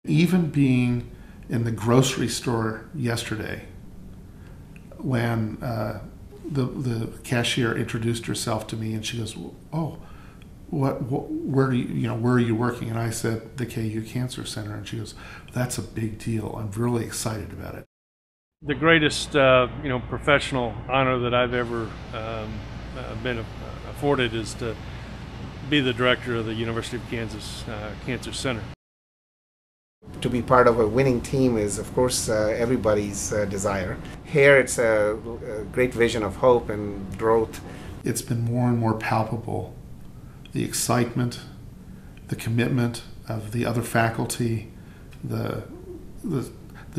Even being in the grocery store yesterday, when the cashier introduced herself to me, and she goes, "Oh, where do where are you working?" And I said, "The KU Cancer Center." And she goes, "That's a big deal. I'm really excited about it." The greatest professional honor that I've ever been afforded is to be the director of the University of Kansas Cancer Center. To be part of a winning team is, of course, everybody's desire. Here it's a great vision of hope and growth. It's been more and more palpable, the excitement, the commitment of the other faculty, the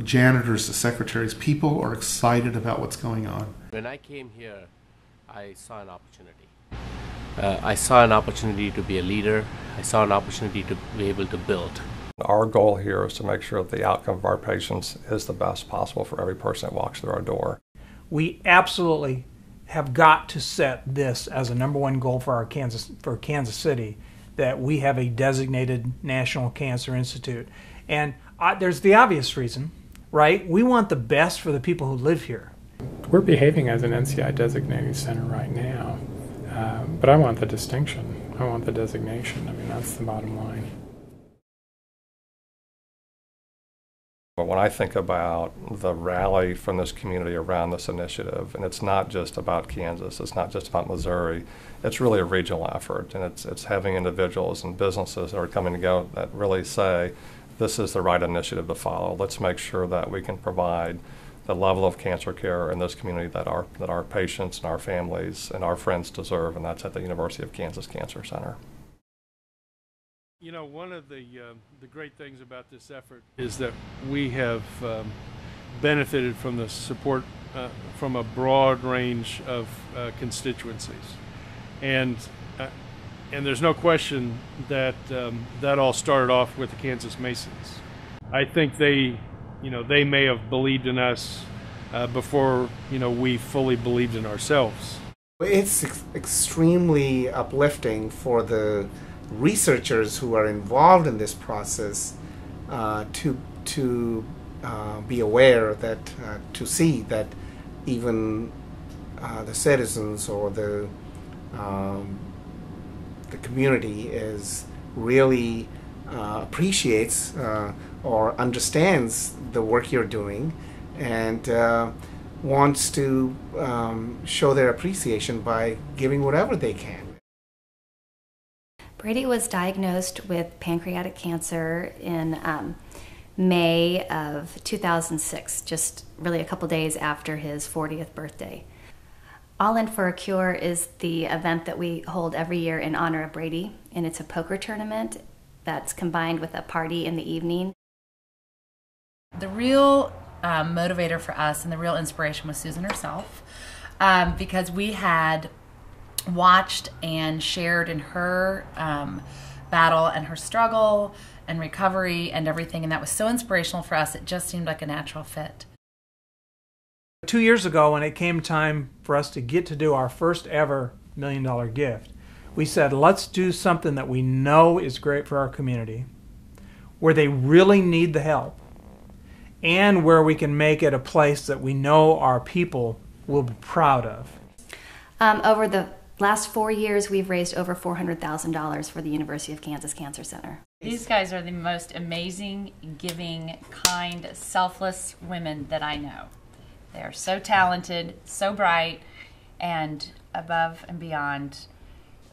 janitors, the secretaries. People are excited about what's going on. When I came here, I saw an opportunity. I saw an opportunity to be a leader. I saw an opportunity to be able to build. Our goal here is to make sure that the outcome of our patients is the best possible for every person that walks through our door. We absolutely have got to set this as a #1 goal for Kansas City, that we have a designated National Cancer Institute. And there's the obvious reason, right? We want the best for the people who live here. We're behaving as an NCI designated center right now, but I want the distinction. I want the designation. I mean, that's the bottom line. But when I think about the rally from this community around this initiative, and it's not just about Kansas, it's not just about Missouri, it's really a regional effort, and it's having individuals and businesses that are coming together that really say, this is the right initiative to follow. Let's make sure that we can provide the level of cancer care in this community that our patients and our families and our friends deserve, and that's at the University of Kansas Cancer Center. You know, one of the great things about this effort is that we have benefited from the support from a broad range of constituencies, and there's no question that that all started off with the Kansas Masons. I think they may have believed in us before we fully believed in ourselves. It's extremely uplifting for the researchers who are involved in this process to be aware that to see that even the citizens or the community is really appreciates or understands the work you're doing, and wants to show their appreciation by giving whatever they can. Brady was diagnosed with pancreatic cancer in May of 2006, just really a couple days after his 40th birthday. All In for a Cure is the event that we hold every year in honor of Brady, and it's a poker tournament that's combined with a party in the evening. The real motivator for us and the real inspiration was Susan herself, because we had watched and shared in her battle and her struggle and recovery and everything, and that was so inspirational for us. It just seemed like a natural fit. 2 years ago, when it came time for us to get to do our first ever $1 million gift, we said, let's do something that we know is great for our community, where they really need the help, and where we can make it a place that we know our people will be proud of. Over the last 4 years, we've raised over $400,000 for the University of Kansas Cancer Center. These guys are the most amazing, giving, kind, selfless women that I know. They are so talented, so bright, and above and beyond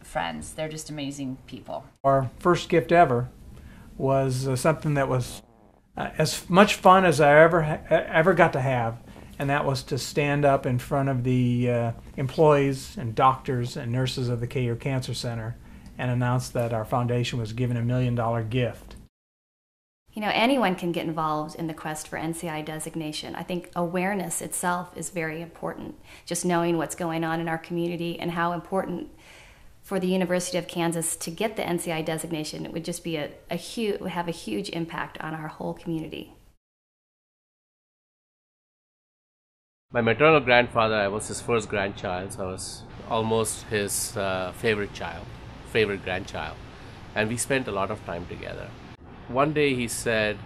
friends. They're just amazing people. Our first gift ever was something that was as much fun as I ever got to have, and that was to stand up in front of the employees and doctors and nurses of the KU Cancer Center and announce that our foundation was given $1 million gift. You know, anyone can get involved in the quest for NCI designation. I think awareness itself is very important. Just knowing what's going on in our community and how important for the University of Kansas to get the NCI designation, it would just be have a huge impact on our whole community. My maternal grandfather, I was his first grandchild, so I was almost his favorite grandchild. And we spent a lot of time together. One day he said,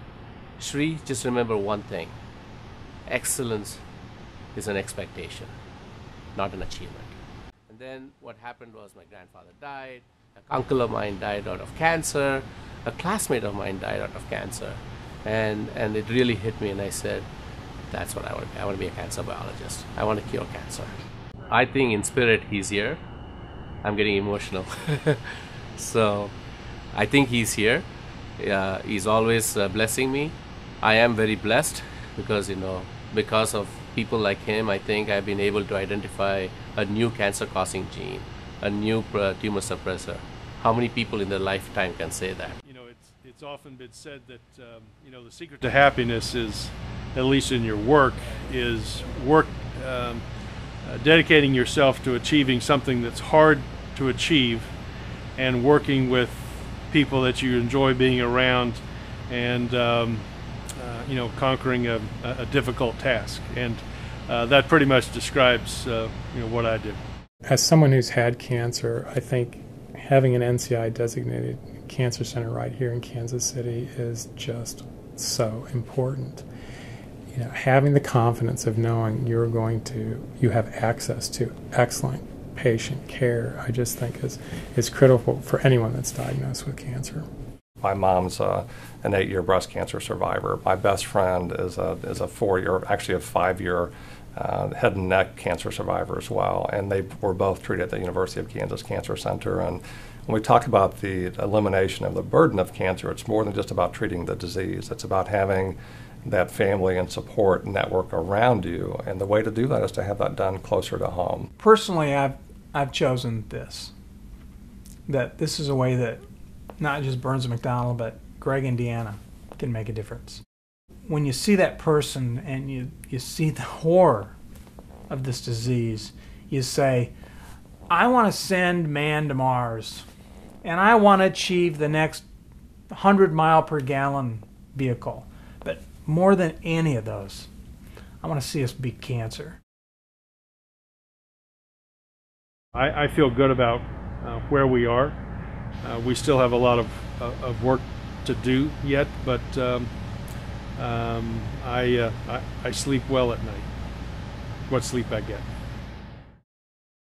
Shri, just remember one thing. Excellence is an expectation, not an achievement. And then what happened was my grandfather died, an uncle of mine died out of cancer, a classmate of mine died out of cancer. And it really hit me, and I said, that's what I want to be. I want to be a cancer biologist. I want to cure cancer. I think in spirit he's here. I'm getting emotional. So I think he's here. He's always blessing me. I am very blessed because, because of people like him, I think I've been able to identify a new cancer-causing gene, a new tumor suppressor. How many people in their lifetime can say that? It's often been said that the secret to happiness is, at least in your work, is dedicating yourself to achieving something that's hard to achieve, and working with people that you enjoy being around, and conquering a difficult task. And that pretty much describes what I do. As someone who's had cancer, I think having an NCI designated cancer center right here in Kansas City is just so important. Having the confidence of knowing you have access to excellent patient care, I just think is critical for anyone that's diagnosed with cancer. My mom's an 8-year breast cancer survivor. My best friend is a 4-year, actually a 5-year head and neck cancer survivor as well, and they were both treated at the University of Kansas Cancer Center. And when we talk about the elimination of the burden of cancer, it's more than just about treating the disease. It's about having that family and support network around you, and the way to do that is to have that done closer to home. Personally, I've chosen this. That this is a way that not just Burns and McDonnell, but Greg, Indiana, can make a difference. When you see that person and you see the horror of this disease, you say, I want to send man to Mars, and I want to achieve the next 100 mile per gallon vehicle. But more than any of those, I want to see us beat cancer. I feel good about where we are. We still have a lot of work to do yet, but I sleep well at night. What sleep I get.